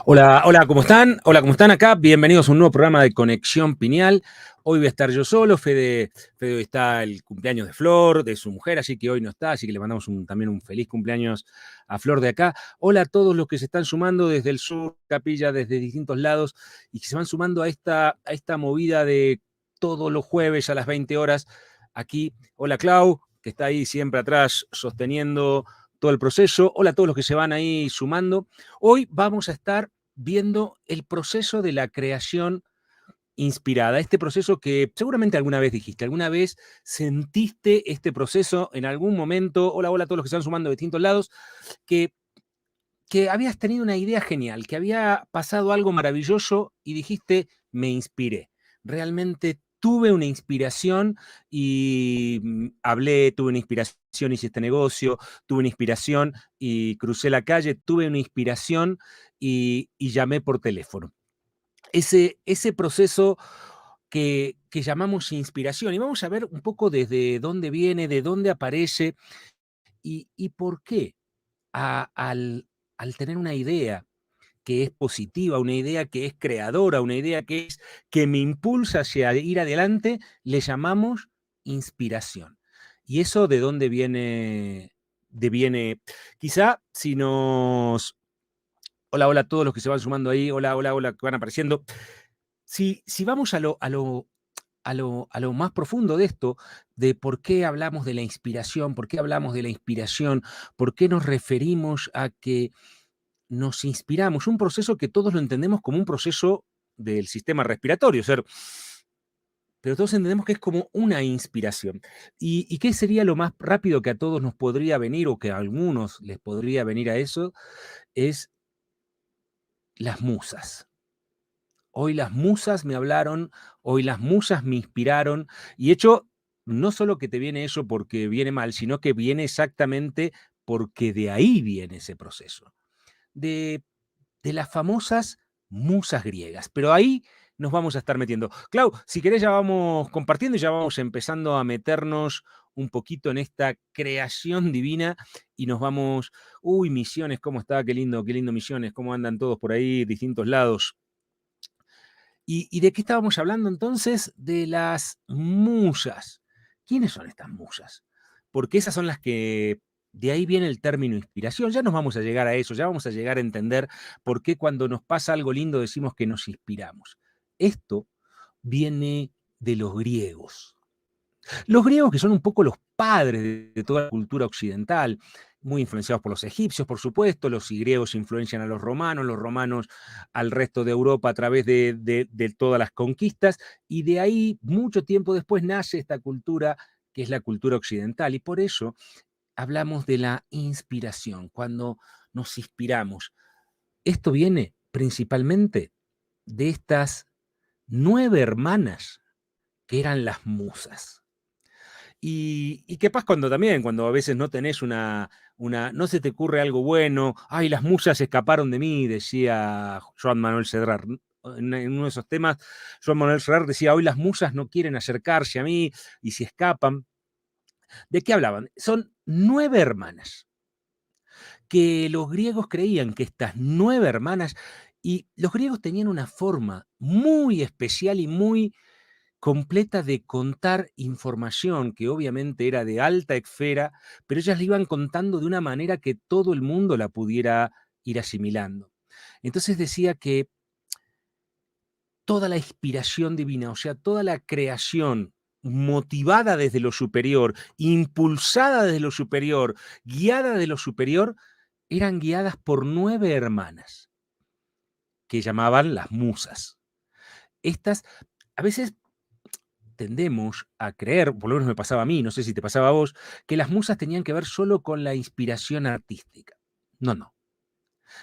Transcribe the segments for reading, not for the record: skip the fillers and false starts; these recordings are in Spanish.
Hola, hola, ¿cómo están? Hola, ¿cómo están acá? Bienvenidos a un nuevo programa de Conexión Pineal. Hoy voy a estar yo solo, Fede hoy está el cumpleaños de Flor, de su mujer, así que hoy no está, así que le mandamos también un feliz cumpleaños a Flor de acá. Hola a todos los que se están sumando desde el sur, Capilla, desde distintos lados, y que se van sumando a esta movida de todos los jueves a las 20 horas aquí. Hola Clau, que está ahí siempre atrás sosteniendo todo el proceso. Hola a todos los que se van ahí sumando. Hoy vamos a estar viendo el proceso de la creación inspirada, este proceso que seguramente alguna vez dijiste, alguna vez sentiste este proceso en algún momento. Hola, hola a todos los que se están sumando de distintos lados, que, que habías tenido una idea genial, que había pasado algo maravilloso y dijiste, me inspiré. Realmente tuve una inspiración y tuve una inspiración, hice este negocio, tuve una inspiración y crucé la calle, tuve una inspiración y llamé por teléfono. Ese proceso que llamamos inspiración. Y vamos a ver un poco desde dónde viene, de dónde aparece y por qué al tener una idea que es positiva, una idea que es creadora, una idea que me impulsa hacia ir adelante, le llamamos inspiración. ¿Y eso de dónde viene? Quizá si nos... Hola, hola a todos los que se van sumando ahí, hola, hola, hola, que van apareciendo. Si vamos a lo más profundo de esto, de por qué hablamos de la inspiración, por qué hablamos de la inspiración, por qué nos referimos a que nos inspiramos, un proceso que todos lo entendemos como un proceso del sistema respiratorio, pero todos entendemos que es como una inspiración. ¿Y qué sería lo más rápido que a todos nos podría venir o que a algunos les podría venir a eso? Es las musas. Hoy las musas me hablaron, hoy las musas me inspiraron, y hecho, no solo que te viene eso porque viene mal, sino que viene exactamente porque de ahí viene ese proceso, de, de las famosas musas griegas. Pero ahí nos vamos a estar metiendo. Clau, si querés ya vamos compartiendo y ya vamos empezando a meternos un poquito en esta creación divina y nos vamos, uy, Misiones, ¿cómo está? Qué lindo Misiones, ¿cómo andan todos por ahí, distintos lados? ¿Y de qué estábamos hablando entonces? De las musas. ¿Quiénes son estas musas? Porque esas son las que, de ahí viene el término inspiración. Ya nos vamos a llegar a eso, ya vamos a llegar a entender por qué cuando nos pasa algo lindo decimos que nos inspiramos. Esto viene de los griegos. Los griegos, que son un poco los padres de toda la cultura occidental, muy influenciados por los egipcios, por supuesto, los griegos influencian a los romanos al resto de Europa a través de todas las conquistas, y de ahí, mucho tiempo después, nace esta cultura que es la cultura occidental, y por eso hablamos de la inspiración, cuando nos inspiramos. Esto viene principalmente de estas 9 hermanas que eran las musas. Y qué pasa cuando a veces no tenés no se te ocurre algo bueno, ay, las musas escaparon de mí, decía Joan Manuel Serrat. En uno de esos temas, Joan Manuel Serrat decía, hoy las musas no quieren acercarse a mí y se escapan. ¿De qué hablaban? Son 9 hermanas, que los griegos creían que estas 9 hermanas, y los griegos tenían una forma muy especial y muy completa de contar información que obviamente era de alta esfera, pero ellas la iban contando de una manera que todo el mundo la pudiera ir asimilando. Entonces decía que toda la inspiración divina, o sea, toda la creación motivada desde lo superior, impulsada desde lo superior, guiada de lo superior, eran guiadas por 9 hermanas que llamaban las musas. Estas a veces tendemos a creer, por lo menos me pasaba a mí, no sé si te pasaba a vos, que las musas tenían que ver solo con la inspiración artística. No, no.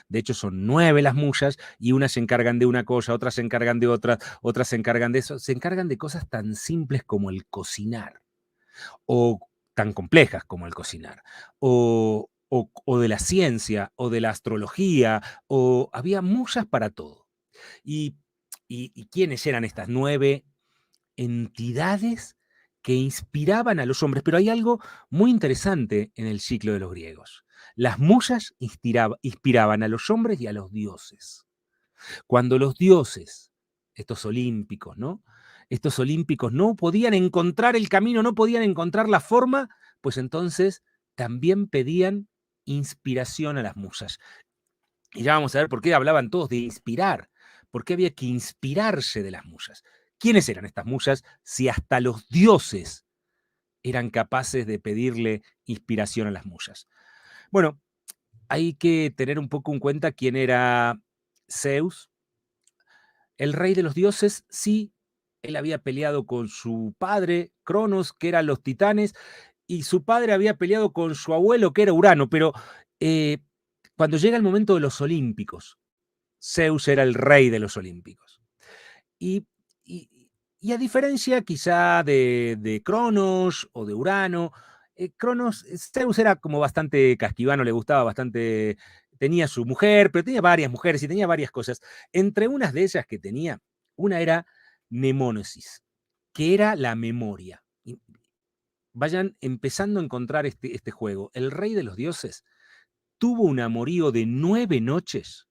De hecho, son 9 las musas y unas se encargan de una cosa, otras se encargan de otra, otras se encargan de eso. Se encargan de cosas tan simples como el cocinar o tan complejas como el cocinar o de la ciencia o de la astrología o había musas para todo. ¿Y, y quiénes eran estas 9 entidades que inspiraban a los hombres? Pero hay algo muy interesante en el ciclo de los griegos. Las musas inspiraban a los hombres y a los dioses. Cuando los dioses, estos olímpicos, ¿no? Estos olímpicos no podían encontrar el camino, no podían encontrar la forma, pues entonces también pedían inspiración a las musas. Y ya vamos a ver por qué hablaban todos de inspirar, por qué había que inspirarse de las musas. ¿Quiénes eran estas musas si hasta los dioses eran capaces de pedirle inspiración a las musas? Bueno, hay que tener un poco en cuenta quién era Zeus, el rey de los dioses. Sí, él había peleado con su padre, Cronos, que eran los titanes, y su padre había peleado con su abuelo, que era Urano, pero eh, cuando llega el momento de los olímpicos, Zeus era el rey de los olímpicos. Y, y- y a diferencia quizá de Cronos o de Urano, Zeus era como bastante casquivano, le gustaba bastante, tenía su mujer, pero tenía varias mujeres y tenía varias cosas. Entre unas de ellas que tenía, una era Nemónesis, que era la memoria. Y vayan empezando a encontrar este juego. El rey de los dioses tuvo un amorío de 9 noches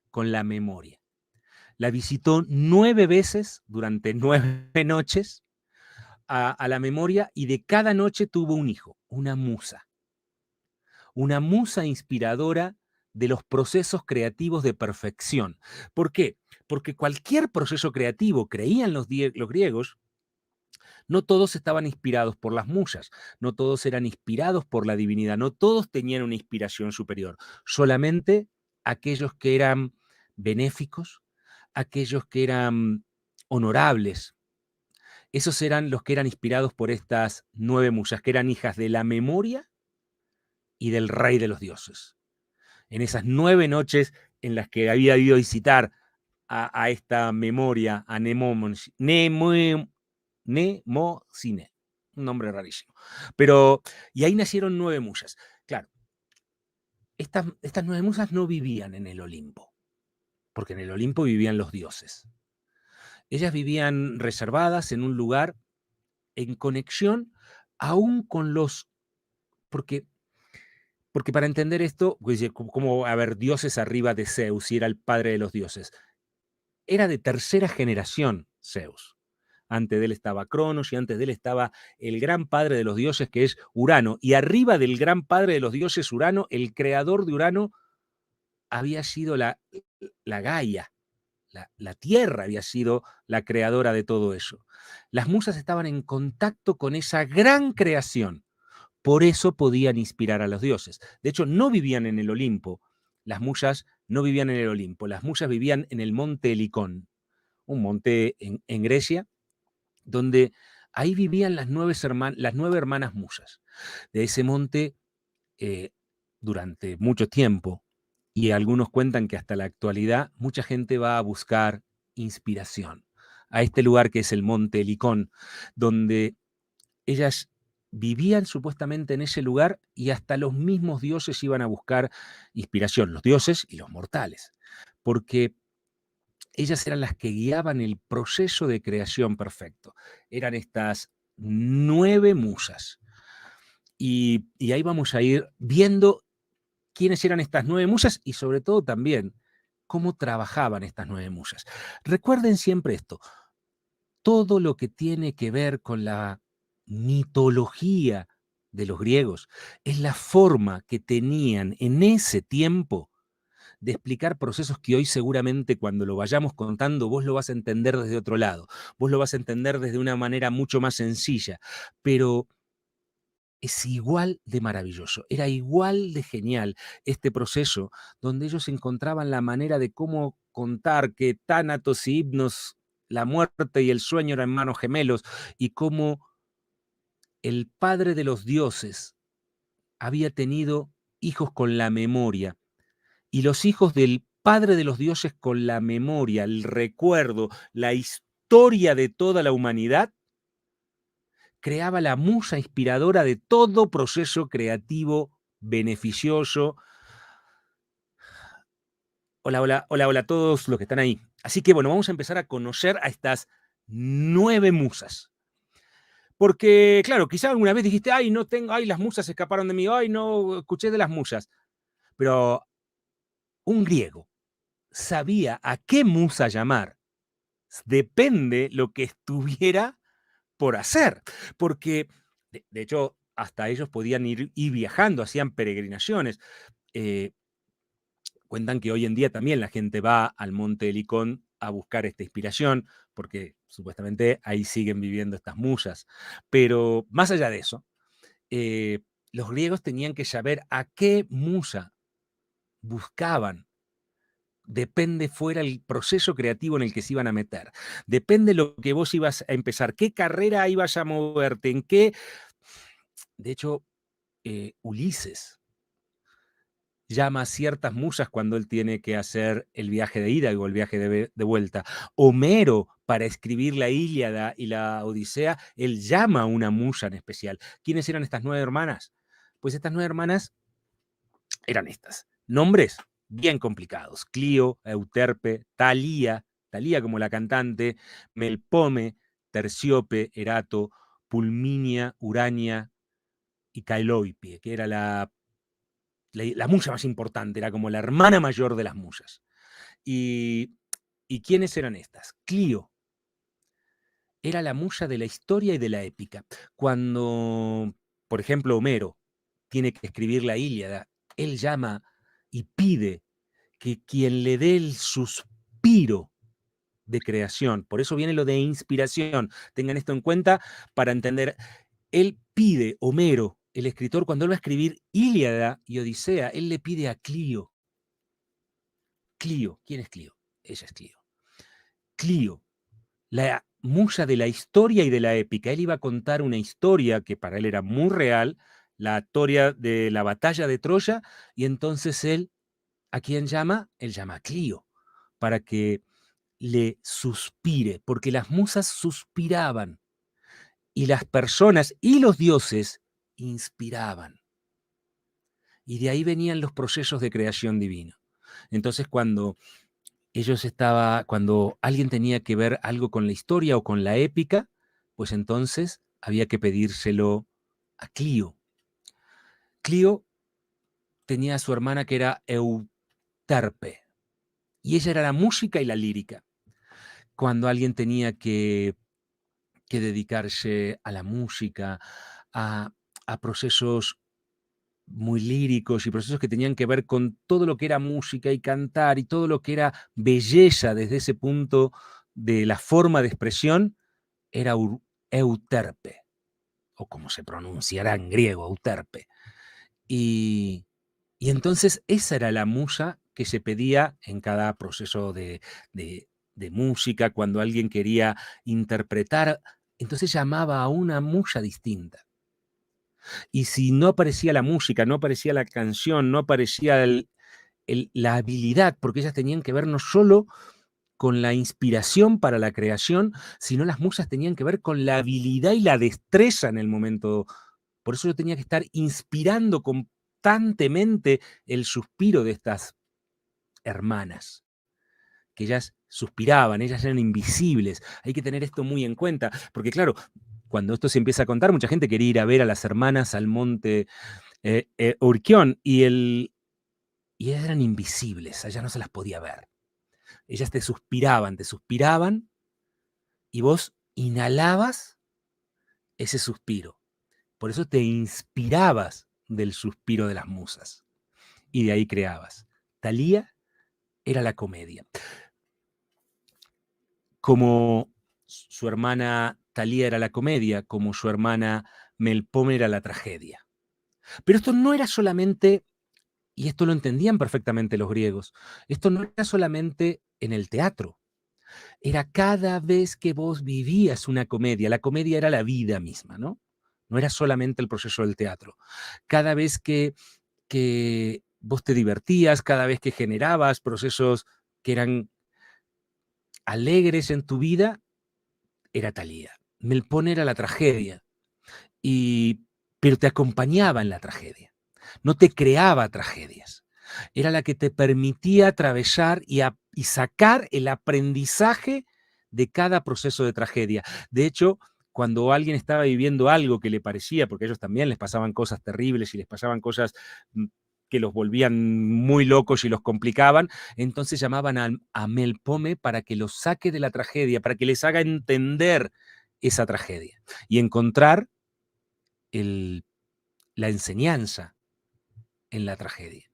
con la memoria. La visitó 9 veces durante 9 noches a la memoria, y de cada noche tuvo un hijo, una musa inspiradora de los procesos creativos de perfección. ¿Por qué? Porque cualquier proceso creativo, creían los griegos, no todos estaban inspirados por las musas, no todos eran inspirados por la divinidad, no todos tenían una inspiración superior, solamente aquellos que eran benéficos, aquellos que eran honorables. Esos eran los que eran inspirados por estas 9 musas, que eran hijas de la memoria y del rey de los dioses. En esas 9 noches en las que había ido a visitar a esta memoria, a Nemocine, un nombre rarísimo. Pero, y ahí nacieron 9 musas. Claro, estas 9 musas no vivían en el Olimpo, porque en el Olimpo vivían los dioses. Ellas vivían reservadas en un lugar en conexión aún con los... Porque, porque para entender esto, pues, como haber dioses arriba de Zeus y era el padre de los dioses. Era de tercera generación Zeus. Antes de él estaba Cronos y antes de él estaba el gran padre de los dioses, que es Urano. Y arriba del gran padre de los dioses, Urano, el creador de Urano había sido la Gaia. La tierra había sido la creadora de todo eso. Las musas estaban en contacto con esa gran creación. Por eso podían inspirar a los dioses. De hecho, no vivían en el Olimpo. Las musas no vivían en el Olimpo. Las musas vivían en el monte Helicón, un monte en Grecia, donde ahí vivían las 9 hermanas musas. De ese monte, eh, durante mucho tiempo, y algunos cuentan que hasta la actualidad, mucha gente va a buscar inspiración a este lugar que es el monte Helicón, donde ellas vivían supuestamente en ese lugar, y hasta los mismos dioses iban a buscar inspiración, los dioses y los mortales, porque ellas eran las que guiaban el proceso de creación perfecto. Eran estas 9 musas. Y ahí vamos a ir viendo quiénes eran estas 9 musas y sobre todo también cómo trabajaban estas 9 musas. Recuerden siempre esto, todo lo que tiene que ver con la mitología de los griegos es la forma que tenían en ese tiempo de explicar procesos que hoy seguramente cuando lo vayamos contando vos lo vas a entender desde otro lado, vos lo vas a entender desde una manera mucho más sencilla, pero es igual de maravilloso, era igual de genial este proceso donde ellos encontraban la manera de cómo contar que Tánatos y Hipnos, la muerte y el sueño eran hermanos gemelos, y cómo el padre de los dioses había tenido hijos con la memoria, y los hijos del padre de los dioses con la memoria, el recuerdo, la historia de toda la humanidad, creaba la musa inspiradora de todo proceso creativo beneficioso. Hola, hola, hola, hola a todos los que están ahí. Así que bueno, vamos a empezar a conocer a estas 9 musas. Porque, claro, quizá alguna vez dijiste, ay, no tengo, ay, las musas escaparon de mí, ay, no escuché de las musas. Pero un griego sabía a qué musa llamar. Depende lo que estuviera por hacer, porque de hecho hasta ellos podían ir viajando, hacían peregrinaciones. Cuentan que hoy en día también la gente va al Monte Helicón a buscar esta inspiración, porque supuestamente ahí siguen viviendo estas musas. Pero más allá de eso, los griegos tenían que saber a qué musa buscaban. Depende fuera el proceso creativo en el que se iban a meter. Depende lo que vos ibas a empezar, qué carrera ibas a moverte, en qué. De hecho, Ulises llama a ciertas musas cuando él tiene que hacer el viaje de ida o el viaje de vuelta. Homero, para escribir la Ilíada y la Odisea, él llama a una musa en especial. ¿Quiénes eran estas 9 hermanas? Pues estas 9 hermanas eran estas. Nombres bien complicados. Clio, Euterpe, Talía como la cantante, Melpome, Terciope, Erato, Pulminia, Urania y Cailoipie, que era la musa más importante, era como la hermana mayor de las musas. ¿Y quiénes eran estas? Clio era la musa de la historia y de la épica. Cuando, por ejemplo, Homero tiene que escribir la Ilíada, él llama y pide que quien le dé el suspiro de creación, por eso viene lo de inspiración, tengan esto en cuenta para entender, él pide, Homero, el escritor, cuando él va a escribir Ilíada y Odisea, él le pide a Clio. Clio, ¿quién es Clio? Ella es Clio. Clio, la musa de la historia y de la épica. Él iba a contar una historia que para él era muy real, la historia de la batalla de Troya, y entonces él, ¿a quién llama? Él llama a Clio, para que le suspire, porque las musas suspiraban, y las personas y los dioses inspiraban. Y de ahí venían los procesos de creación divino. Entonces, cuando cuando alguien tenía que ver algo con la historia o con la épica, pues entonces había que pedírselo a Clio. Clio tenía a su hermana que era Euterpe, y ella era la música y la lírica. Cuando alguien tenía que dedicarse a la música, a procesos muy líricos y procesos que tenían que ver con todo lo que era música y cantar y todo lo que era belleza desde ese punto de la forma de expresión, era Euterpe, o como se pronunciará en griego, Euterpe. Y entonces esa era la musa que se pedía en cada proceso de música, cuando alguien quería interpretar, entonces llamaba a una musa distinta. Y si no aparecía la música, no aparecía la canción, no aparecía la habilidad, porque ellas tenían que ver no solo con la inspiración para la creación, sino las musas tenían que ver con la habilidad y la destreza en el momento. Por eso yo tenía que estar inspirando constantemente el suspiro de estas hermanas, que ellas suspiraban, ellas eran invisibles. Hay que tener esto muy en cuenta, porque claro, cuando esto se empieza a contar, mucha gente quería ir a ver a las hermanas al monte Urquión, y ellas eran invisibles, allá no se las podía ver. Ellas te suspiraban, y vos inhalabas ese suspiro. Por eso te inspirabas del suspiro de las musas, y de ahí creabas. Talía era la comedia. Como su hermana Talía era la comedia, como su hermana Melpome era la tragedia. Pero esto no era solamente, y esto lo entendían perfectamente los griegos, esto no era solamente en el teatro, era cada vez que vos vivías una comedia, la comedia era la vida misma, ¿no? No era solamente el proceso del teatro. Cada vez que vos te divertías, cada vez que generabas procesos que eran alegres en tu vida, era Talía. Melpone era la tragedia, pero te acompañaba en la tragedia. No te creaba tragedias. Era la que te permitía atravesar y sacar el aprendizaje de cada proceso de tragedia. De hecho, cuando alguien estaba viviendo algo que le parecía, porque a ellos también les pasaban cosas terribles y les pasaban cosas que los volvían muy locos y los complicaban. Entonces llamaban a Melpomene para que los saque de la tragedia, para que les haga entender esa tragedia y encontrar la enseñanza en la tragedia.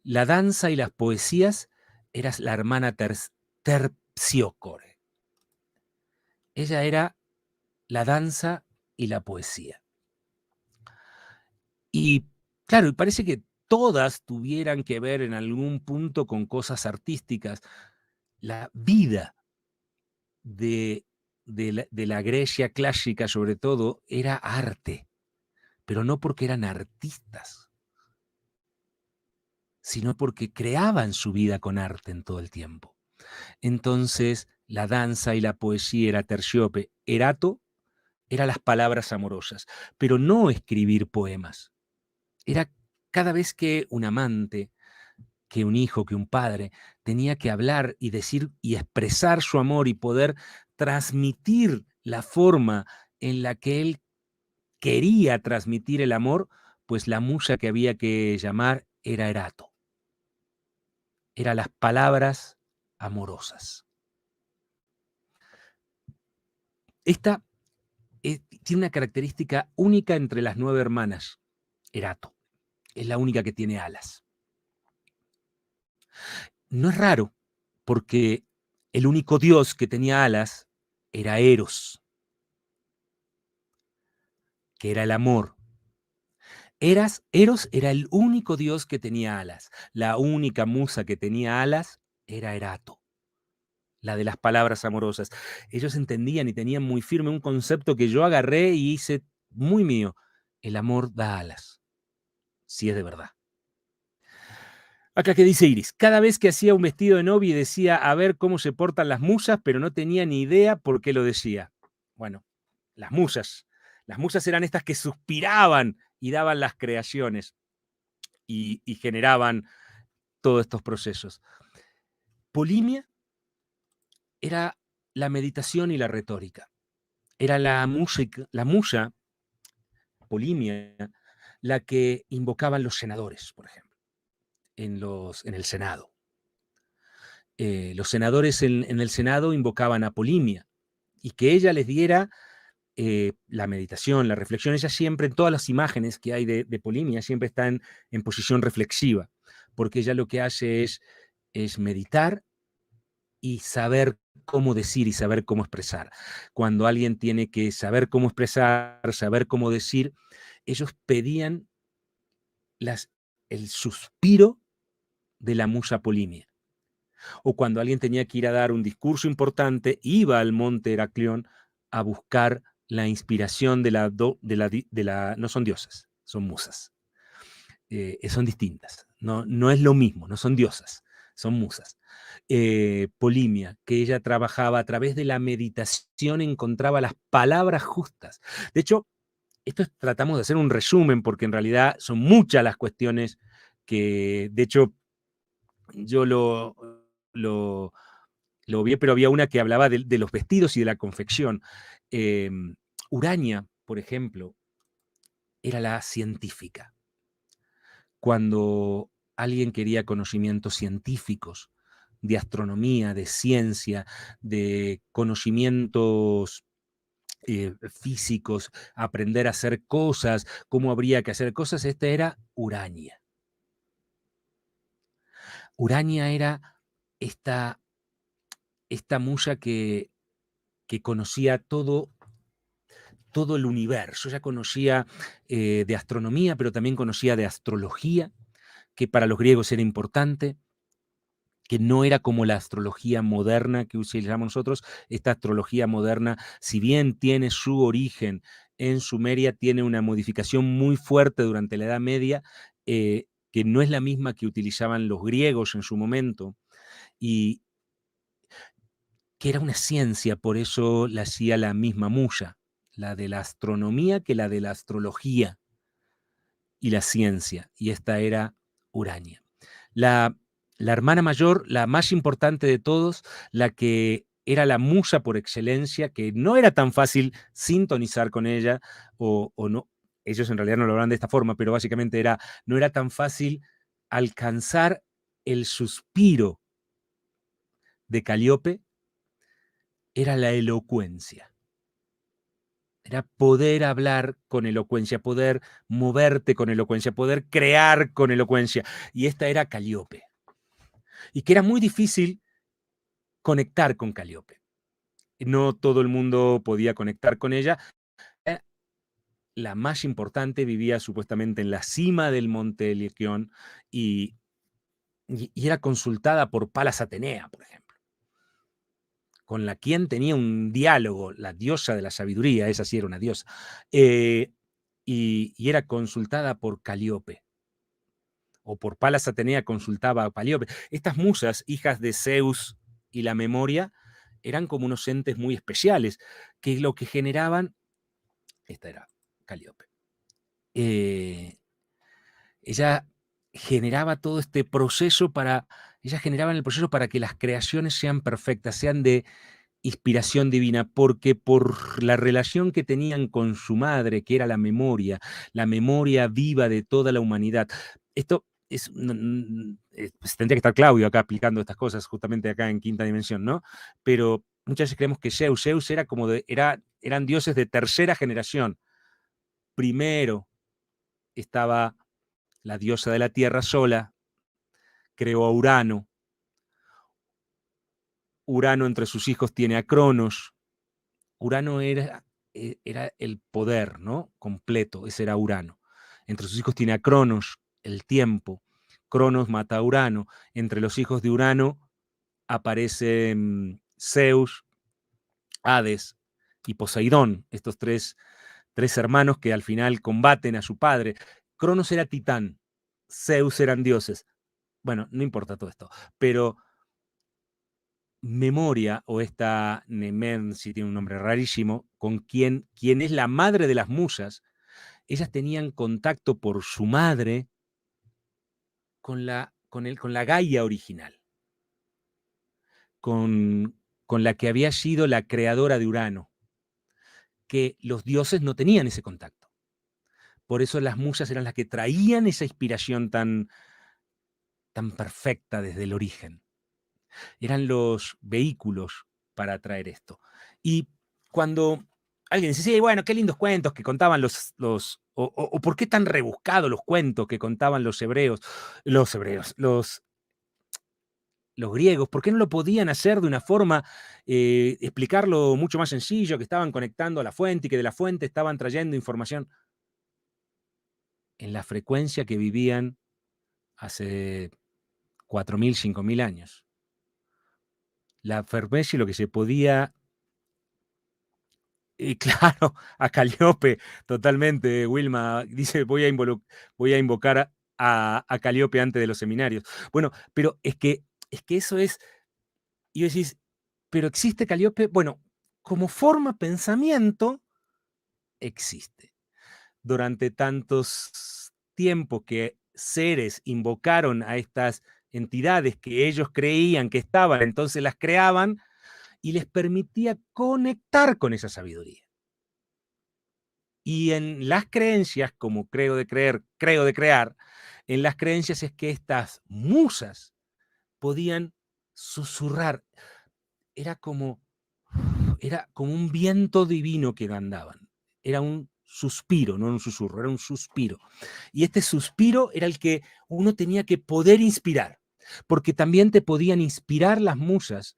La danza y las poesías eras la hermana Terpsiócore. Ella era la danza y la poesía. Y claro, y parece que todas tuvieran que ver en algún punto con cosas artísticas. La vida de la Grecia clásica, sobre todo, era arte, pero no porque eran artistas, sino porque creaban su vida con arte en todo el tiempo. Entonces, la danza y la poesía era Terciópe. Erato era las palabras amorosas, pero no escribir poemas. Era cada vez que un amante, que un hijo, que un padre, tenía que hablar y decir y expresar su amor y poder transmitir la forma en la que él quería transmitir el amor, pues la musa que había que llamar era Erato. Era las palabras amorosas. Esta tiene una característica única entre las 9 hermanas, Erato. Es la única que tiene alas. No es raro, porque el único dios que tenía alas era Eros, que era el amor. Eros era el único dios que tenía alas. La única musa que tenía alas era Erato, la de las palabras amorosas. Ellos entendían y tenían muy firme un concepto que yo agarré y hice muy mío. El amor da alas, si es de verdad. Acá que dice Iris, cada vez que hacía un vestido de novia decía a ver cómo se portan las musas, pero no tenía ni idea por qué lo decía. Bueno, las musas eran estas que suspiraban y daban las creaciones y generaban todos estos procesos. Polimia era la meditación y la retórica. Era la musa, Polimia, la que invocaban los senadores, por ejemplo, en el Senado. Los senadores en el Senado invocaban a Polimia y que ella les diera la meditación, la reflexión. Ella siempre, en todas las imágenes que hay de Polimia, siempre está en posición reflexiva, porque ella lo que hace es meditar y saber cómo decir y saber cómo expresar. Cuando alguien tiene que saber cómo expresar, saber cómo decir, ellos pedían el suspiro de la musa Polimia. O cuando alguien tenía que ir a dar un discurso importante, iba al monte Heraclión a buscar la inspiración no son diosas, son musas. Son distintas, no es lo mismo, no son diosas, son musas. Polimia, que ella trabajaba a través de la meditación, encontraba las palabras justas. De hecho, tratamos de hacer un resumen, porque en realidad son muchas las cuestiones que, de hecho, yo lo vi, pero había una que hablaba de los vestidos y de la confección. Urania, por ejemplo, era la científica. Cuando alguien quería conocimientos científicos, de astronomía, de ciencia, de conocimientos físicos, aprender a hacer cosas, cómo habría que hacer cosas, esta era Urania. Urania era esta musa que conocía todo el universo. Ella conocía de astronomía, pero también conocía de astrología, que para los griegos era importante, que no era como la astrología moderna que utilizamos nosotros. Esta astrología moderna, si bien tiene su origen en Sumeria, tiene una modificación muy fuerte durante la Edad Media, que no es la misma que utilizaban los griegos en su momento, y que era una ciencia, por eso la hacía la misma musa, la de la astronomía que la de la astrología y la ciencia, y esta era Urania. La hermana mayor, la más importante de todos, la que era la musa por excelencia, que no era tan fácil sintonizar con ella o no, ellos en realidad no lo hablan de esta forma, pero básicamente no era tan fácil alcanzar el suspiro de Calíope, era la elocuencia. Era poder hablar con elocuencia, poder moverte con elocuencia, poder crear con elocuencia. Y esta era Calíope. Y que era muy difícil conectar con Calíope. No todo el mundo podía conectar con ella. La más importante vivía supuestamente en la cima del monte Liquión y era consultada por Palas Atenea, por ejemplo, con la quien tenía un diálogo, la diosa de la sabiduría, esa sí era una diosa, y era consultada por Calíope, o por Palas Atenea consultaba a Calíope. Estas musas, hijas de Zeus y la memoria, eran como unos entes muy especiales, que lo que generaban, esta era Calíope, ella generaba todo este proceso ella generaba en el proceso para que las creaciones sean perfectas, sean de inspiración divina, porque por la relación que tenían con su madre, que era la memoria viva de toda la humanidad. Esto es, pues tendría que estar Claudio acá aplicando estas cosas justamente acá en Quinta Dimensión, ¿no? Pero muchas veces creemos que Zeus era como eran dioses de tercera generación. Primero estaba la diosa de la tierra sola, creó a Urano. Urano entre sus hijos tiene a Cronos. Urano era el poder, ¿no? Completo, ese era Urano. Entre sus hijos tiene a Cronos, el tiempo. Cronos mata a Urano. Entre los hijos de Urano aparecen Zeus, Hades y Poseidón, estos tres hermanos que al final combaten a su padre. Cronos era titán, Zeus eran dioses. Bueno, no importa todo esto, pero Memoria, o esta Nemensi, tiene un nombre rarísimo, con quien es la madre de las musas, ellas tenían contacto por su madre con la Gaia original, con la que había sido la creadora de Urano, que los dioses no tenían ese contacto. Por eso las musas eran las que traían esa inspiración tan perfecta desde el origen. Eran los vehículos para traer esto. Y cuando alguien dice, sí, bueno, qué lindos cuentos que contaban o por qué tan rebuscados los cuentos que contaban los griegos, ¿por qué no lo podían hacer de una forma, explicarlo mucho más sencillo, que estaban conectando a la fuente y que de la fuente estaban trayendo información? En la frecuencia que vivían hace 4.000, 5.000 años. La frecuencia y lo que se podía. Claro, a Calíope, totalmente, Wilma. Dice, voy a invocar a Calíope antes de los seminarios. Bueno, pero es que eso es, y vos decís, ¿pero existe Calíope? Bueno, como forma pensamiento, existe. Durante tantos tiempos que seres invocaron a estas entidades que ellos creían que estaban, entonces las creaban y les permitía conectar con esa sabiduría. Y en las creencias, como creo de crear, en las creencias es que estas musas podían susurrar. Era como un viento divino que andaban. Era un suspiro, no un susurro, era un suspiro. Y este suspiro era el que uno tenía que poder inspirar, porque también te podían inspirar las musas,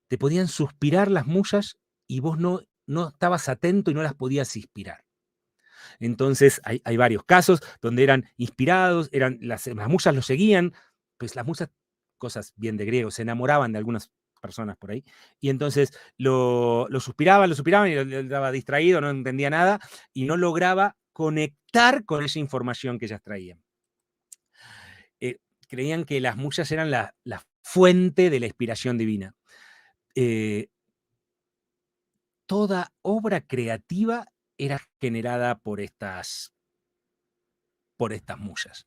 te podían suspirar las musas y vos no estabas atento y no las podías inspirar. Entonces hay varios casos donde eran inspirados, las musas los seguían, pues las musas, cosas bien de griego, se enamoraban de algunas personas por ahí, y entonces lo suspiraban y él estaba distraído, no entendía nada, y no lograba conectar con esa información que ellas traían. Creían que las musas eran la fuente de la inspiración divina. Toda obra creativa era generada por estas musas.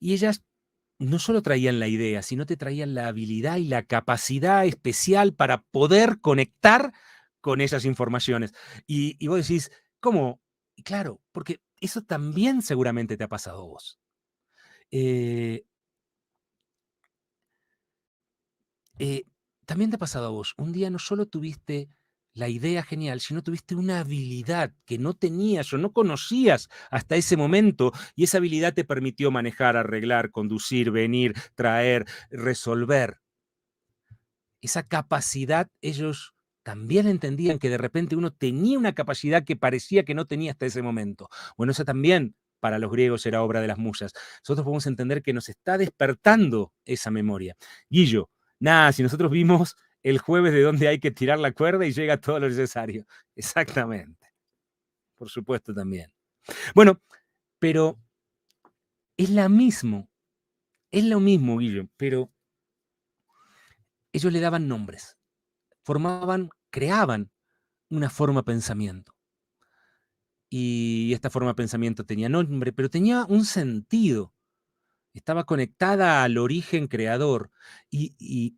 Y ellas no solo traían la idea, sino te traían la habilidad y la capacidad especial para poder conectar con esas informaciones. Y vos decís, ¿cómo Y claro, porque eso también seguramente te ha pasado a vos. Eh, eh, También te ha pasado a vos. Un día no solo tuviste la idea genial, sino tuviste una habilidad que no tenías o no conocías hasta ese momento, y esa habilidad te permitió manejar, arreglar, conducir, venir, traer, resolver. Esa capacidad, ellos también entendían que de repente uno tenía una capacidad que parecía que no tenía hasta ese momento. Bueno, esa también para los griegos era obra de las musas. Nosotros podemos entender que nos está despertando esa memoria. Guillo, nada, si nosotros vimos el jueves de dónde hay que tirar la cuerda y llega todo lo necesario. Exactamente. Por supuesto también. Bueno, pero es la mismo, es lo mismo, Guillo, pero ellos le daban nombres, formaban, creaban una forma de pensamiento. Y esta forma de pensamiento tenía nombre, pero tenía un sentido. Estaba conectada al origen creador. Y, y,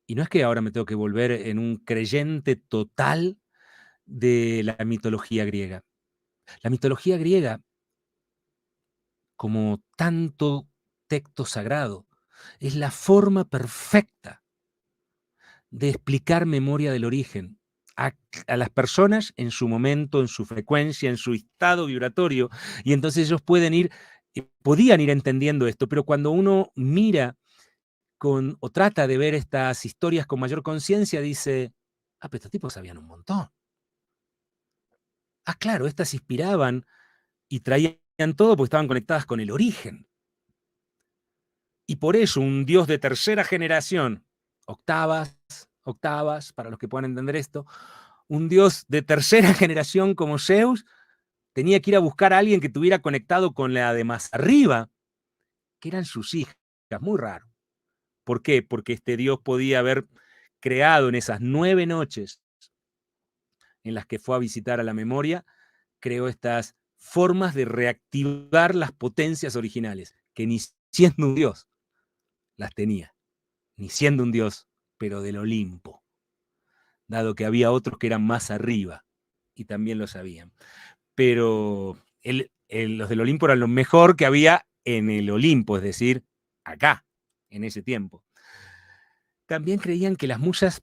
y no es que ahora me tengo que volver en un creyente total de la mitología griega. La mitología griega, como tanto texto sagrado, es la forma perfecta de explicar memoria del origen a, a las personas en su momento, en su frecuencia, en su estado vibratorio, y entonces ellos podían ir entendiendo esto, pero cuando uno mira o trata de ver estas historias con mayor conciencia, dice, pero estos tipos sabían un montón. Claro, estas inspiraban y traían todo porque estaban conectadas con el origen. Y por eso un dios de tercera generación, octavas, octavas, para los que puedan entender esto, un dios de tercera generación como Zeus tenía que ir a buscar a alguien que estuviera conectado con la de más arriba, que eran sus hijas. Muy raro. ¿Por qué? Porque este dios podía haber creado en esas 9 noches en las que fue a visitar a la memoria, creó estas formas de reactivar las potencias originales, que ni siendo un dios las tenía, ni siendo un dios, pero del Olimpo, dado que había otros que eran más arriba y también lo sabían. Pero los del Olimpo eran lo mejor que había en el Olimpo, es decir, acá, en ese tiempo. También creían que las musas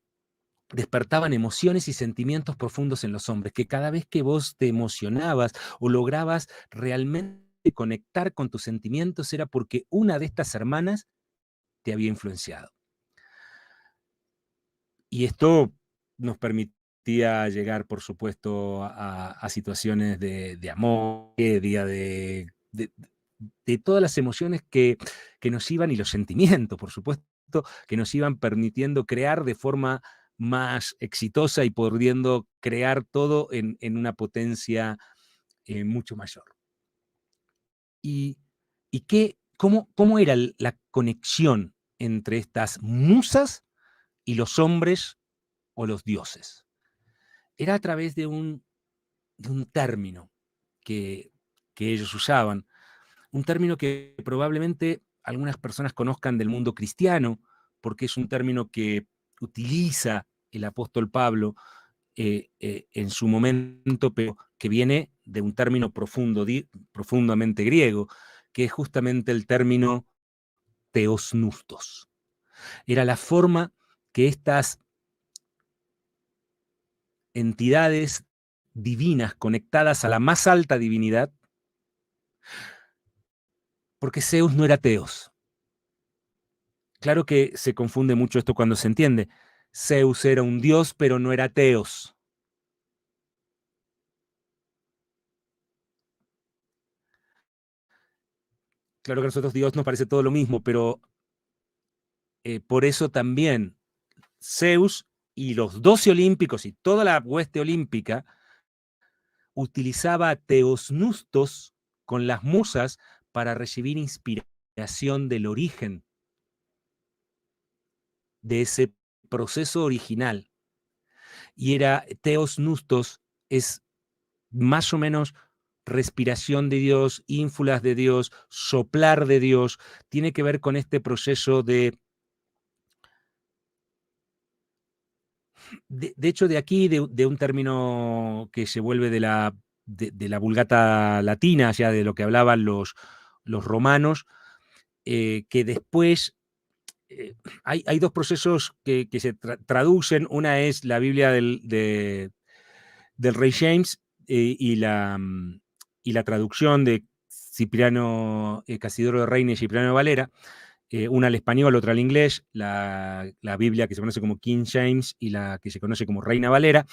despertaban emociones y sentimientos profundos en los hombres, que cada vez que vos te emocionabas o lograbas realmente conectar con tus sentimientos era porque una de estas hermanas te había influenciado. Y esto nos permitía llegar, por supuesto, a situaciones de amor, de todas las emociones que nos iban, y los sentimientos, por supuesto, que nos iban permitiendo crear de forma más exitosa y pudiendo crear todo en una potencia mucho mayor. ¿Y, cómo era la conexión entre estas musas y los hombres o los dioses? Era a través de un término que ellos usaban, un término que probablemente algunas personas conozcan del mundo cristiano, porque es un término que utiliza el apóstol Pablo en su momento, pero que viene de un término profundamente griego, que es justamente el término teosnustos. Era la forma que estas entidades divinas conectadas a la más alta divinidad, porque Zeus no era Teos. Claro que se confunde mucho esto cuando se entiende. Zeus era un dios, pero no era Teos. Claro que a nosotros Dios nos parece todo lo mismo, pero por eso también Zeus y los 12 olímpicos y toda la hueste olímpica utilizaba a Teosnustos con las musas para recibir inspiración del origen de ese proceso original. Y era Teosnustos, es más o menos respiración de Dios, ínfulas de Dios, soplar de Dios, tiene que ver con este proceso de hecho, de aquí, de un término que se vuelve de la de la Vulgata latina, ya de lo que hablaban los romanos, que después hay dos procesos que se traducen. Una es la Biblia del rey James, y la traducción de Cipriano, Casidoro de Reina y Cipriano de Valera, una al español, otra al inglés, la Biblia que se conoce como King James y la que se conoce como Reina Valera,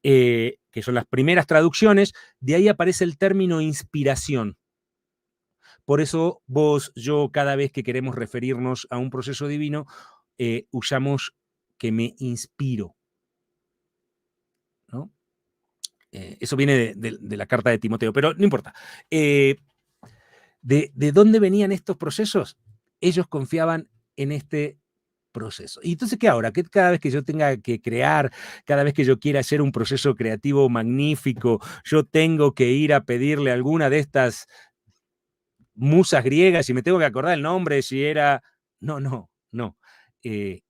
que son las primeras traducciones. De ahí aparece el término inspiración. Por eso vos, yo, cada vez que queremos referirnos a un proceso divino, usamos que me inspiro, ¿no? Eso viene de la carta de Timoteo, pero no importa. ¿De dónde venían estos procesos? Ellos confiaban en este proceso. Y entonces, ¿qué ahora? Que cada vez que yo tenga que crear, cada vez que yo quiera hacer un proceso creativo magnífico, yo tengo que ir a pedirle a alguna de estas musas griegas y me tengo que acordar el nombre, si era... No, no, no.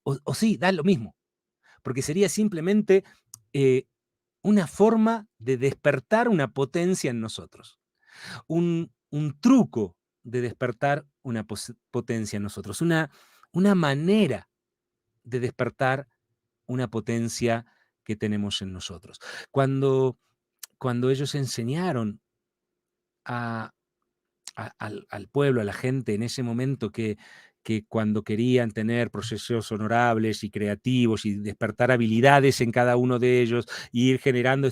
O sí, da lo mismo, porque sería simplemente una forma de despertar una potencia en nosotros, un truco de despertar una potencia en nosotros, una manera de despertar una potencia que tenemos en nosotros. Cuando ellos enseñaron a, al pueblo, a la gente en ese momento, que cuando querían tener procesos honorables y creativos y despertar habilidades en cada uno de ellos y ir generando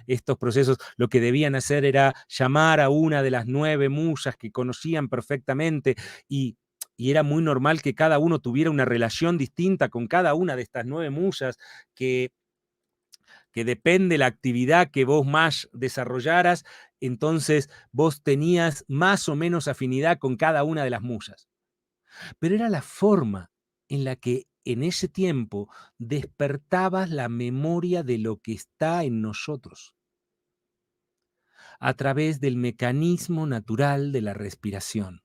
estos procesos, lo que debían hacer era llamar a una de las 9 musas que conocían perfectamente, y era muy normal que cada uno tuviera una relación distinta con cada una de estas 9 musas, que depende la actividad que vos más desarrollaras, entonces vos tenías más o menos afinidad con cada una de las musas. Pero era la forma en la que en ese tiempo despertabas la memoria de lo que está en nosotros, a través del mecanismo natural de la respiración.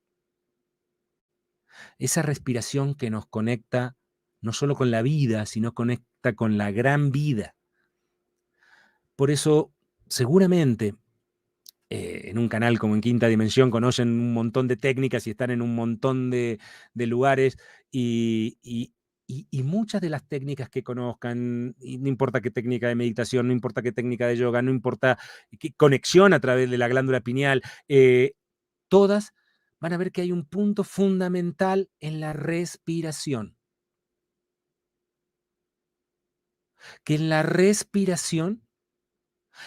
Esa respiración que nos conecta no solo con la vida, sino conecta con la gran vida. Por eso, seguramente, en un canal como En Quinta Dimensión conocen un montón de técnicas y están en un montón de lugares, y muchas de las técnicas que conozcan, y no importa qué técnica de meditación, no importa qué técnica de yoga, no importa qué conexión a través de la glándula pineal, todas van a ver que hay un punto fundamental en la respiración. Que en la respiración,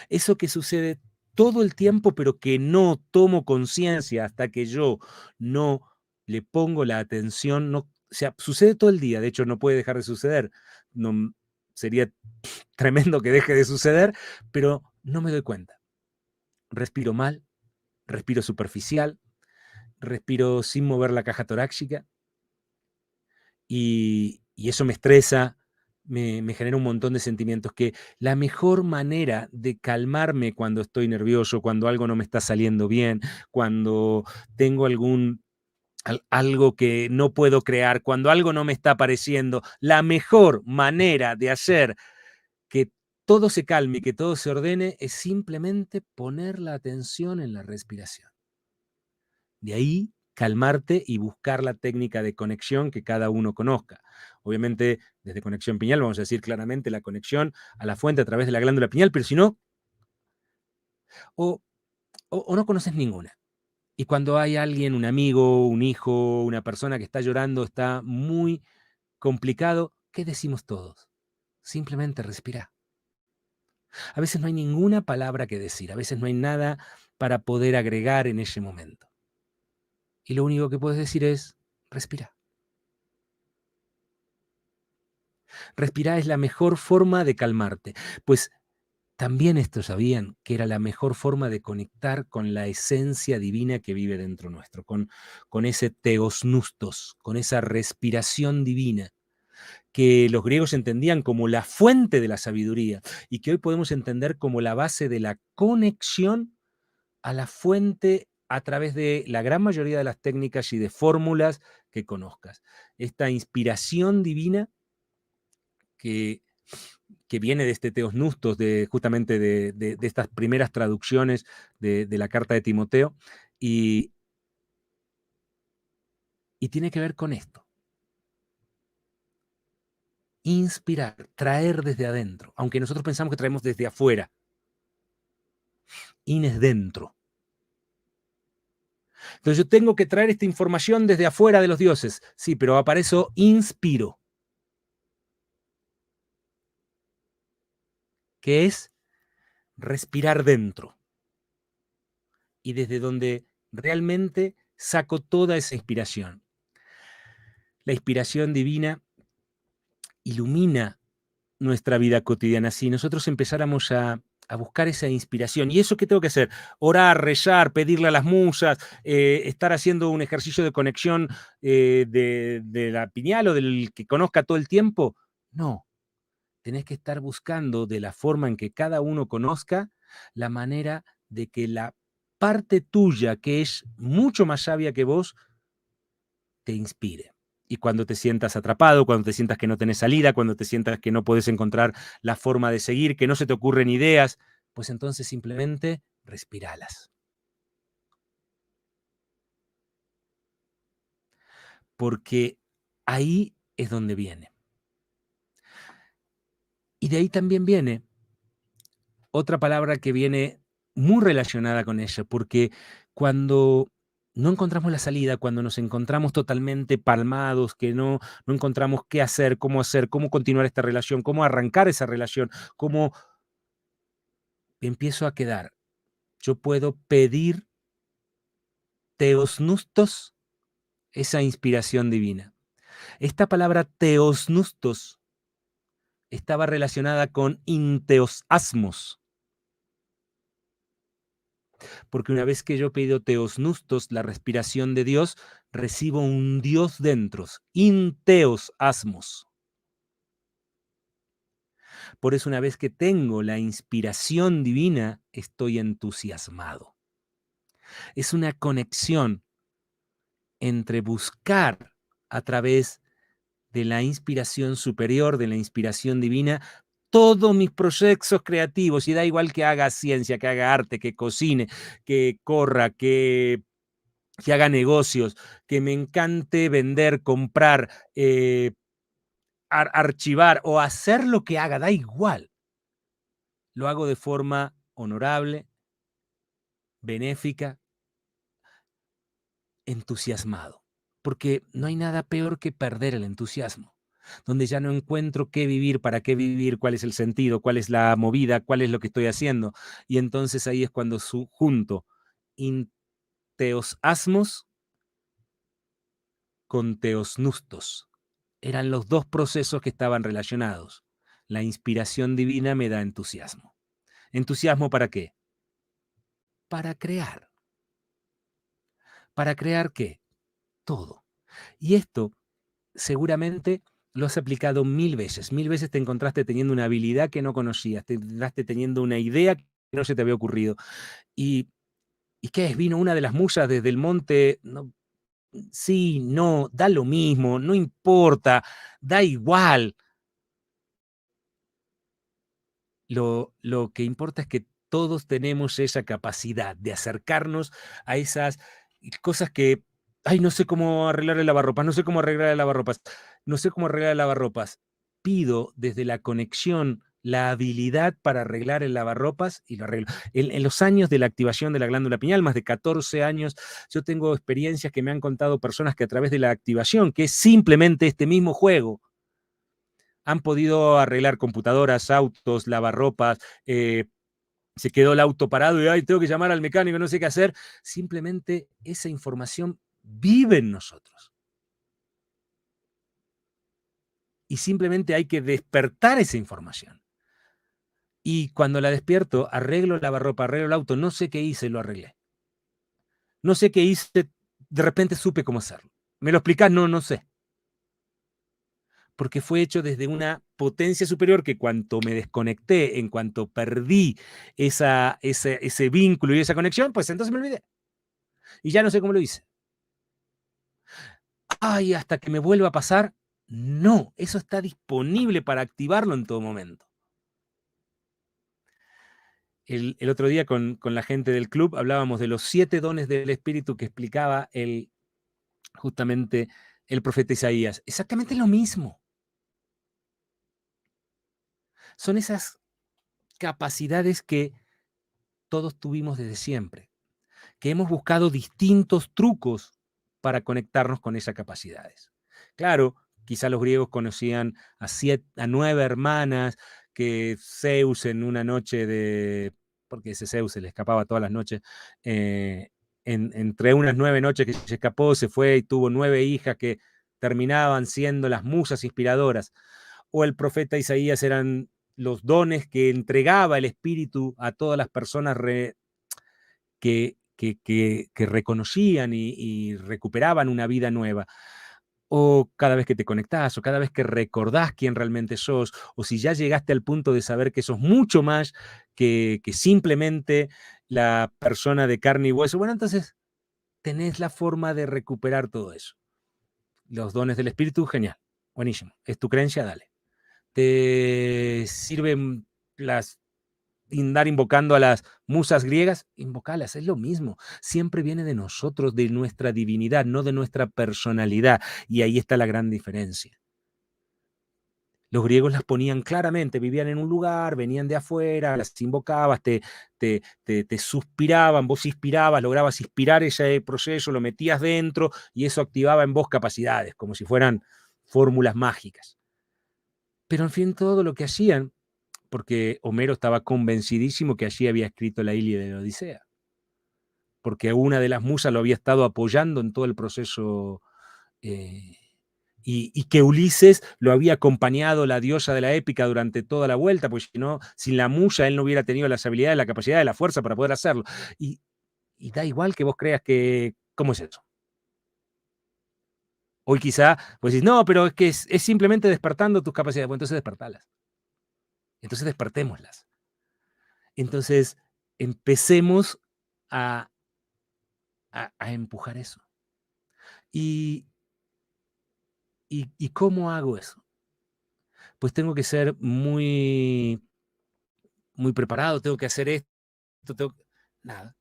eso que sucede todo el tiempo, pero que no tomo conciencia hasta que yo no le pongo la atención, no, o sea, sucede todo el día, de hecho no puede dejar de suceder, no, sería tremendo que deje de suceder, pero no me doy cuenta. Respiro mal, respiro superficial, respiro sin mover la caja torácica, y eso me estresa, me genera un montón de sentimientos. Que la mejor manera de calmarme cuando estoy nervioso, cuando algo no me está saliendo bien, cuando tengo algo que no puedo crear, cuando algo no me está pareciendo, la mejor manera de hacer que todo se calme y que todo se ordene es simplemente poner la atención en la respiración. De ahí calmarte y buscar la técnica de conexión que cada uno conozca. Obviamente, desde conexión pineal vamos a decir claramente la conexión a la fuente a través de la glándula pineal, pero si no, o, o no conoces ninguna. Y cuando hay alguien, un amigo, un hijo, una persona que está llorando, está muy complicado, ¿qué decimos todos? Simplemente respira. A veces no hay ninguna palabra que decir, a veces no hay nada para poder agregar en ese momento. Y lo único que puedes decir es, respira. Respirar es la mejor forma de calmarte, pues también estos sabían que era la mejor forma de conectar con la esencia divina que vive dentro nuestro, con ese teos nustos, con esa respiración divina que los griegos entendían como la fuente de la sabiduría y que hoy podemos entender como la base de la conexión a la fuente a través de la gran mayoría de las técnicas y de fórmulas que conozcas. Esta inspiración divina que que viene de este Theos Nustos, justamente de estas primeras traducciones de la carta de Timoteo, y tiene que ver con esto. Inspirar, traer desde adentro, aunque nosotros pensamos que traemos desde afuera. In es dentro. Entonces yo tengo que traer esta información desde afuera de los dioses. Sí, pero para eso inspiro. Que es respirar dentro. Y desde donde realmente saco toda esa inspiración. La inspiración divina ilumina nuestra vida cotidiana. Si nosotros empezáramos a buscar esa inspiración. ¿Y eso qué tengo que hacer? Orar, rezar, pedirle a las musas, estar haciendo un ejercicio de conexión de la piñal o del que conozca todo el tiempo. No, tenés que estar buscando de la forma en que cada uno conozca la manera de que la parte tuya, que es mucho más sabia que vos, te inspire. Y cuando te sientas atrapado, cuando te sientas que no tenés salida, cuando te sientas que no puedes encontrar la forma de seguir, que no se te ocurren ideas, pues entonces simplemente respiralas. Porque ahí es donde viene. Y de ahí también viene otra palabra que viene muy relacionada con ella, porque cuando no encontramos la salida, cuando nos encontramos totalmente palmados, que no encontramos qué hacer, cómo continuar esta relación, cómo arrancar esa relación, cómo empiezo a quedar. Yo puedo pedir teosnustos, esa inspiración divina. Esta palabra teosnustos estaba relacionada con inteosasmos, porque una vez que yo pido teosnustos, la respiración de Dios, recibo un Dios dentro, inteosasmos. Por eso una vez que tengo la inspiración divina, estoy entusiasmado. Es una conexión entre buscar a través de la inspiración superior, de la inspiración divina, todos mis proyectos creativos, y da igual que haga ciencia, que haga arte, que cocine, que corra, que haga negocios, que me encante vender, comprar, archivar o hacer lo que haga, da igual. Lo hago de forma honorable, benéfica, entusiasmado. Porque no hay nada peor que perder el entusiasmo, donde ya no encuentro qué vivir, para qué vivir, cuál es el sentido, cuál es la movida, cuál es lo que estoy haciendo. Y entonces ahí es cuando junto inteosasmos con teosnustos. Eran los dos procesos que estaban relacionados. La inspiración divina me da entusiasmo. ¿Entusiasmo para qué? Para crear. ¿Para crear qué? Todo. Y esto seguramente lo has aplicado 1000 veces. 1000 veces te encontraste teniendo una habilidad que no conocías, te encontraste teniendo una idea que no se te había ocurrido. ¿Y qué es? Vino una de las musas desde el monte. No, sí, no, da lo mismo, no importa, da igual. Lo que importa es que todos tenemos esa capacidad de acercarnos a esas cosas que, ay, no sé cómo arreglar el lavarropas, no sé cómo arreglar el lavarropas, no sé cómo arreglar el lavarropas. Pido desde la conexión la habilidad para arreglar el lavarropas y lo arreglo. En los años de la activación de la glándula pineal, más de 14 años, yo tengo experiencias que me han contado personas que a través de la activación, que es simplemente este mismo juego, han podido arreglar computadoras, autos, lavarropas, se quedó el auto parado y ay, tengo que llamar al mecánico, no sé qué hacer. Simplemente esa información vive en nosotros. Y simplemente hay que despertar esa información. Y cuando la despierto, arreglo el lavarropa, arreglo el auto, no sé qué hice, lo arreglé. No sé qué hice, de repente supe cómo hacerlo. ¿Me lo explicás? No, no sé. Porque fue hecho desde una potencia superior que cuanto me desconecté, en cuanto perdí ese vínculo y esa conexión, pues entonces me olvidé. Y ya no sé cómo lo hice. Ay, hasta que me vuelva a pasar. No, eso está disponible para activarlo en todo momento. el otro día con la gente del club hablábamos de los 7 dones del Espíritu que explicaba justamente el profeta Isaías. Exactamente lo mismo. Son esas capacidades que todos tuvimos desde siempre, que hemos buscado distintos trucos para conectarnos con esas capacidades. Claro, quizá los griegos conocían a 9 hermanas que Zeus en una noche porque ese Zeus se le escapaba todas las noches, entre unas 9 noches que se escapó, se fue y tuvo 9 hijas que terminaban siendo las musas inspiradoras. O el profeta Isaías eran los dones que entregaba el Espíritu a todas las personas que reconocían y recuperaban una vida nueva. O cada vez que te conectás, o cada vez que recordás quién realmente sos, o si ya llegaste al punto de saber que sos mucho más que simplemente la persona de carne y hueso, bueno, entonces tenés la forma de recuperar todo eso. Los dones del Espíritu, genial, buenísimo. Es tu creencia, dale. ¿Te sirven andar invocando a las musas griegas? Invocalas, es lo mismo. Siempre viene de nosotros, de nuestra divinidad, no de nuestra personalidad. Y ahí está la gran diferencia. Los griegos las ponían claramente, vivían en un lugar, venían de afuera, las invocabas, te suspiraban, vos inspirabas, lograbas inspirar ese proceso, lo metías dentro y eso activaba en vos capacidades, como si fueran fórmulas mágicas. Pero en fin, todo lo que hacían, porque Homero estaba convencidísimo que allí había escrito la Ilíada de la Odisea, porque una de las musas lo había estado apoyando en todo el proceso, y que Ulises lo había acompañado, la diosa de la épica, durante toda la vuelta, pues si no, sin la musa él no hubiera tenido las habilidades, la capacidad, la fuerza para poder hacerlo. Y da igual que vos creas que, ¿cómo es eso? Hoy quizá, pues decís, no, pero es que es simplemente despertando tus capacidades. Bueno, entonces despertalas. Entonces despertémoslas. Entonces empecemos a empujar eso. ¿Y cómo hago eso? Pues tengo que ser muy, muy preparado, tengo que hacer esto, nada.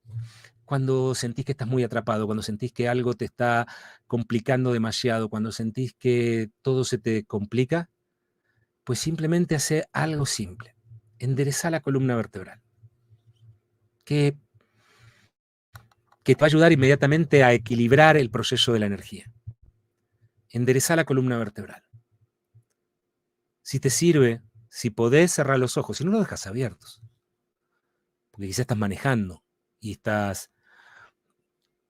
Cuando sentís que estás muy atrapado, cuando sentís que algo te está complicando demasiado, cuando sentís que todo se te complica, pues simplemente hace algo simple. Enderezá la columna vertebral, que te va a ayudar inmediatamente a equilibrar el proceso de la energía. Enderezá la columna vertebral. Si te sirve, si podés cerrar los ojos, si no los dejas abiertos, porque quizás estás manejando y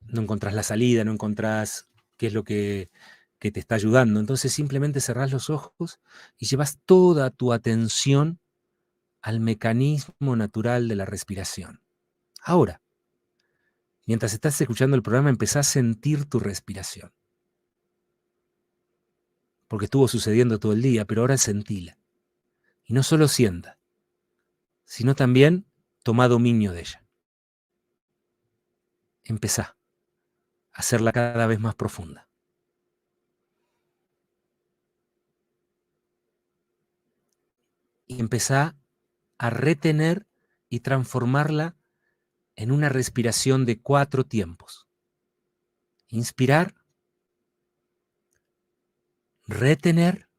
no encontrás la salida, no encontrás qué es lo que te está ayudando. Entonces simplemente cerrás los ojos y llevas toda tu atención al mecanismo natural de la respiración. Ahora, mientras estás escuchando el programa, empezás a sentir tu respiración. Porque estuvo sucediendo todo el día, pero ahora sentila. Y no solo sienta, sino también toma dominio de ella. Empezá a hacerla cada vez más profunda. Y empezá a retener y transformarla en una respiración de 4 tiempos. Inspirar, retener,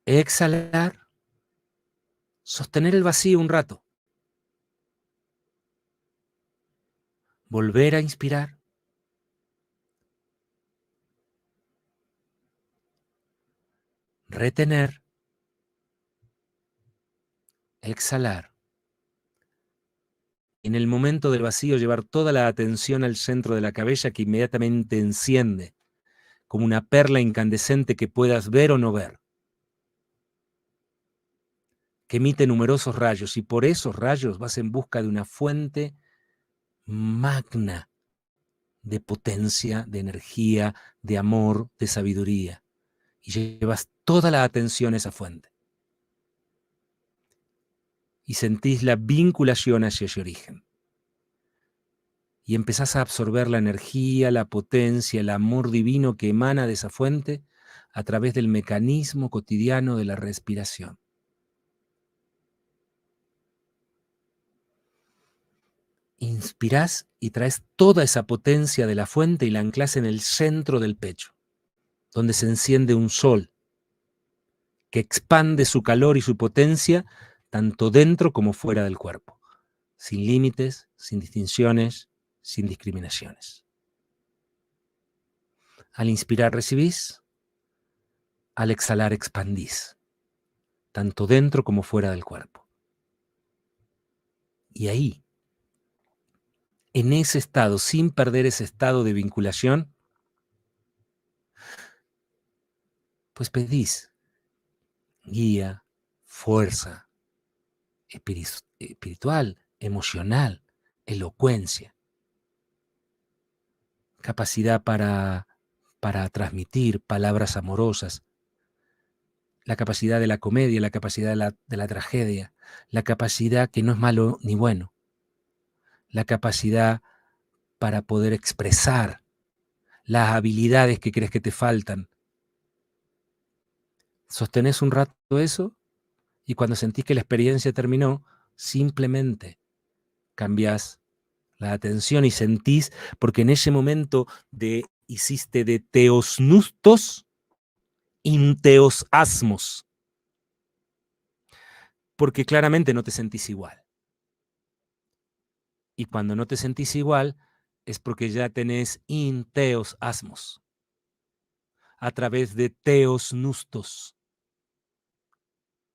exhalar, sostener el vacío un rato, volver a inspirar, retener, exhalar. En el momento del vacío, llevar toda la atención al centro de la cabeza, que inmediatamente enciende como una perla incandescente que puedas ver o no ver, que emite numerosos rayos, y por esos rayos vas en busca de una fuente magna de potencia, de energía, de amor, de sabiduría, y llevas toda la atención a esa fuente. Y sentís la vinculación hacia ese origen. Y empezás a absorber la energía, la potencia, el amor divino que emana de esa fuente a través del mecanismo cotidiano de la respiración. inspirás y traes toda esa potencia de la fuente y la anclás en el centro del pecho, donde se enciende un sol que expande su calor y su potencia tanto dentro como fuera del cuerpo, sin límites, sin distinciones, sin discriminaciones. Al inspirar recibís, al exhalar expandís, tanto dentro como fuera del cuerpo. Y ahí, en ese estado, sin perder ese estado de vinculación, pues pedís guía, fuerza espiritual, emocional, elocuencia, capacidad para transmitir palabras amorosas, la capacidad de la comedia, la capacidad de la tragedia, la capacidad que no es malo ni bueno, la capacidad para poder expresar las habilidades que crees que te faltan. Sostenés un rato eso y cuando sentís que la experiencia terminó, simplemente cambiás la atención y sentís, porque en ese momento hiciste de teosnustos inteosasmos, porque claramente no te sentís igual. Y cuando no te sentís igual, es porque ya tenés inteosasmos, a través de teosnustos,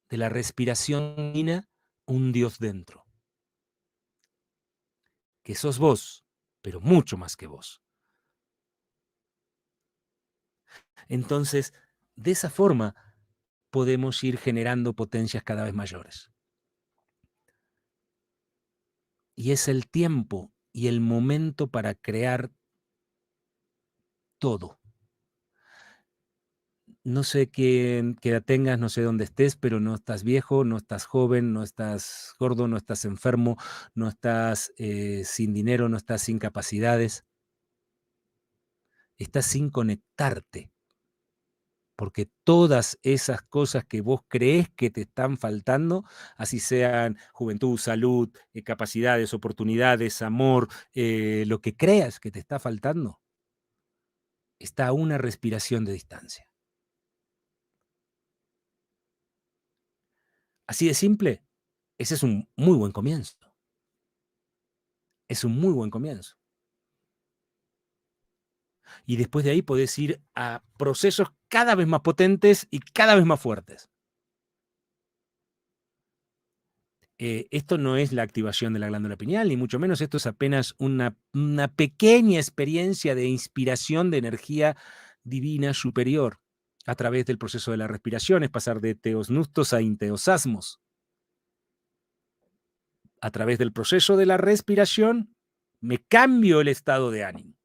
de la respiración divina, un Dios dentro, que sos vos, pero mucho más que vos. Entonces, de esa forma podemos ir generando potencias cada vez mayores. Y es el tiempo y el momento para crear todo. No sé qué edad tengas, no sé dónde estés, pero no estás viejo, no estás joven, no estás gordo, no estás enfermo, no estás sin dinero, no estás sin capacidades. Estás sin conectarte, porque todas esas cosas que vos creés que te están faltando, así sean juventud, salud, capacidades, oportunidades, amor, lo que creas que te está faltando, está a una respiración de distancia. Así de simple, ese es un muy buen comienzo. Es un muy buen comienzo. Y después de ahí podés ir a procesos cada vez más potentes y cada vez más fuertes. Esto no es la activación de la glándula pineal, ni mucho menos. Esto es apenas una pequeña experiencia de inspiración de energía divina superior a través del proceso de la respiración. Es pasar de teosnustos a inteosasmos. A través del proceso de la respiración, me cambio el estado de ánimo.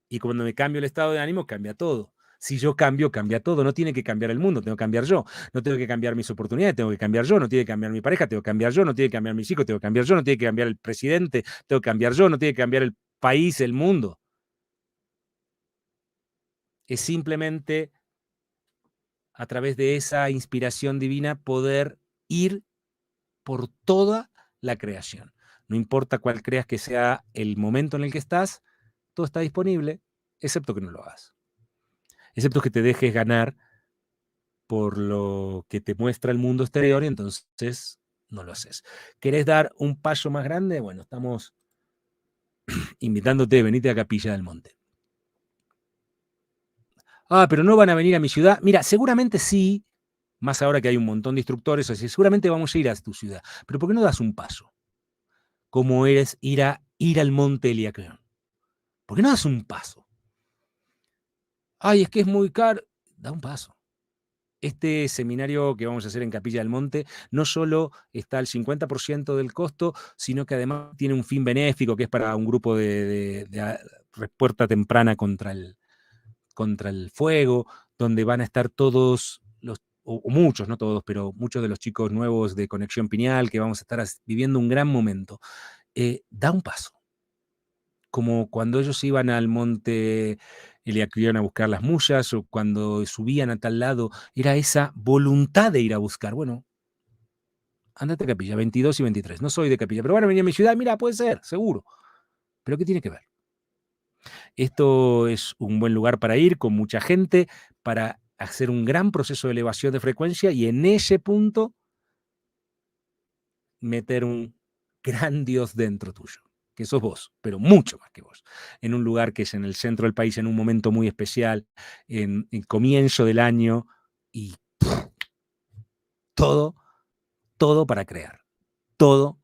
Y cuando me cambio el estado de ánimo, cambia todo. Si yo cambio, cambia todo. No tiene que cambiar el mundo, tengo que cambiar yo. No tengo que cambiar mis oportunidades, tengo que cambiar yo. No tiene que cambiar mi pareja, tengo que cambiar yo. No tiene que cambiar mis hijos, tengo que cambiar yo. No tiene que cambiar el presidente, tengo que cambiar yo. No tiene que cambiar el país, el mundo. Es simplemente a través de esa inspiración divina poder ir por toda la creación. No importa cuál creas que sea el momento en el que estás, todo está disponible, excepto que no lo hagas. Excepto que te dejes ganar por lo que te muestra el mundo exterior y entonces no lo haces. ¿Querés dar un paso más grande? Bueno, estamos invitándote, venite a Capilla del Monte. Ah, pero no van a venir a mi ciudad. Mira, seguramente sí, más ahora que hay un montón de instructores, así seguramente vamos a ir a tu ciudad. Pero ¿por qué no das un paso? Como eres ir al Monte Heliacreón. ¿Por qué no das un paso? Ay, es que es muy caro. Da un paso. Este seminario que vamos a hacer en Capilla del Monte no solo está al 50% del costo, sino que además tiene un fin benéfico que es para un grupo de respuesta temprana contra el fuego, donde van a estar todos o muchos, no todos, pero muchos de los chicos nuevos de Conexión Pineal, que vamos a estar viviendo un gran momento. Da un paso. Como cuando ellos iban al monte Heliaclión a buscar las mullas, o cuando subían a tal lado, era esa voluntad de ir a buscar. Bueno, Andate a Capilla, 22 y 23. No soy de Capilla, pero van a venir a mi ciudad. Mira, puede ser, seguro. ¿Pero qué tiene que ver? Esto es un buen lugar para ir con mucha gente, para hacer un gran proceso de elevación de frecuencia y en ese punto meter un gran Dios dentro tuyo, que sos vos, pero mucho más que vos, en un lugar que es en el centro del país, en un momento muy especial, en comienzo del año y todo para crear, todo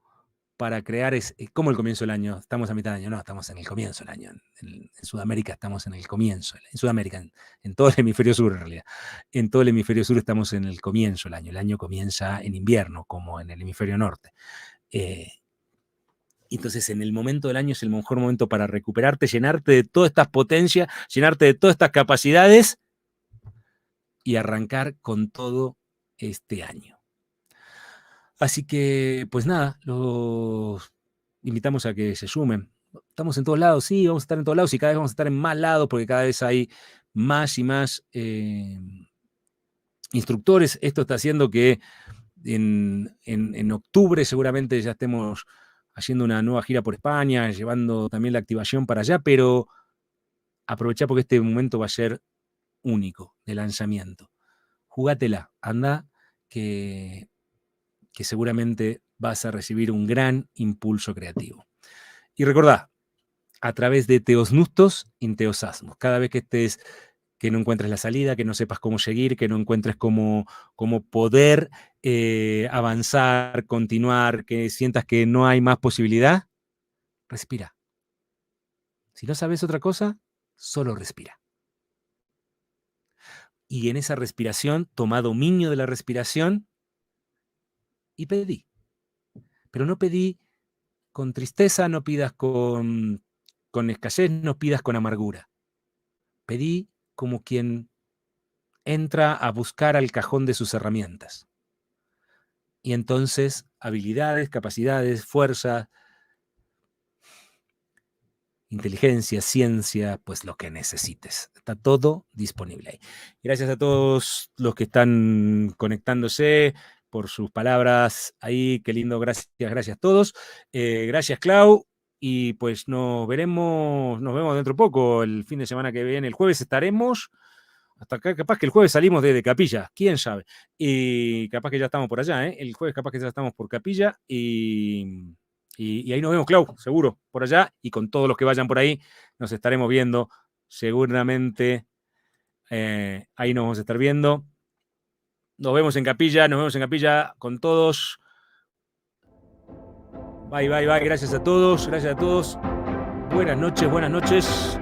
para crear es como el comienzo del año, estamos a mitad de año, no, estamos en el comienzo del año, en Sudamérica estamos en el comienzo, en Sudamérica, en todo el hemisferio sur en realidad, en todo el hemisferio sur estamos en el comienzo del año, el año comienza en invierno, como en el hemisferio norte. Entonces, en el momento del año es el mejor momento para recuperarte, llenarte de todas estas potencias, llenarte de todas estas capacidades y arrancar con todo este año. Así que, pues nada, los invitamos a que se sumen. Estamos en todos lados, sí, vamos a estar en todos lados y cada vez vamos a estar en más lados porque cada vez hay más y más instructores. Esto está haciendo que en octubre seguramente ya estemos haciendo una nueva gira por España, llevando también la activación para allá, pero aprovechá porque este momento va a ser único de lanzamiento. Jugátela, anda, que seguramente vas a recibir un gran impulso creativo. Y recordá, a través de teosnustos, inteosasmos. Cada vez que estés, que no encuentres la salida, que no sepas cómo seguir, que no encuentres cómo poder avanzar, continuar, que sientas que no hay más posibilidad, respira. Si no sabes otra cosa, solo respira. Y en esa respiración, toma dominio de la respiración y pedí. Pero no pedí con tristeza, no pidas con escasez, no pidas con amargura. Pedí como quien entra a buscar al cajón de sus herramientas. Y entonces, habilidades, capacidades, fuerza, inteligencia, ciencia, pues lo que necesites. Está todo disponible ahí. Gracias a todos los que están conectándose por sus palabras ahí. Qué lindo, gracias a todos. Gracias, Clau. Y pues nos vemos dentro de poco, el fin de semana que viene. El jueves estaremos. Hasta acá, capaz que el jueves salimos de Capilla, quién sabe. Y capaz que ya estamos por allá, ¿eh? El jueves capaz que ya estamos por Capilla y ahí nos vemos, Clau, seguro, por allá. Y con todos los que vayan por ahí, nos estaremos viendo. Seguramente ahí nos vamos a estar viendo. Nos vemos en Capilla con todos. Bye, bye, bye. Gracias a todos, gracias a todos. Buenas noches, buenas noches.